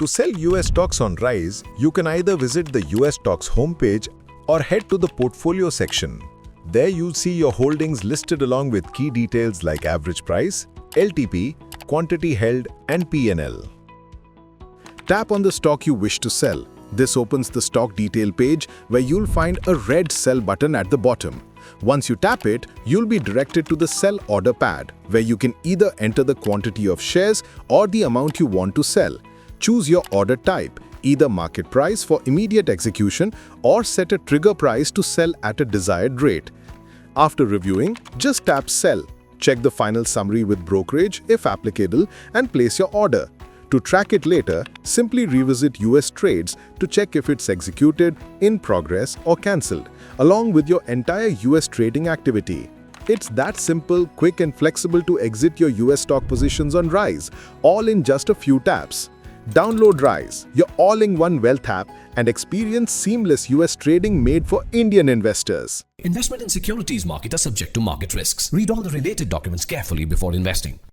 To sell US stocks on RIISE, you can either visit the US stocks homepage or head to the portfolio section. There you'll see your holdings listed along with key details like average price, LTP, quantity held, and P&L. Tap on the stock you wish to sell. This opens the stock detail page where you'll find a red sell button at the bottom. Once you tap it, you'll be directed to the sell order pad, where you can either enter the quantity of shares or the amount you want to sell. Choose your order type, either market price for immediate execution or set a trigger price to sell at a desired rate. After reviewing, just tap Sell. Check the final summary with brokerage if applicable and place your order. To track it later, simply revisit US trades to check if it's executed, in progress or cancelled, along with your entire US trading activity. It's that simple, quick and flexible to exit your US stock positions on RIISE, all in just a few taps. Download RIISE, your all-in-one wealth app, and experience seamless US trading made for Indian investors. Investment in securities market are subject to market risks. Read all the related documents carefully before investing.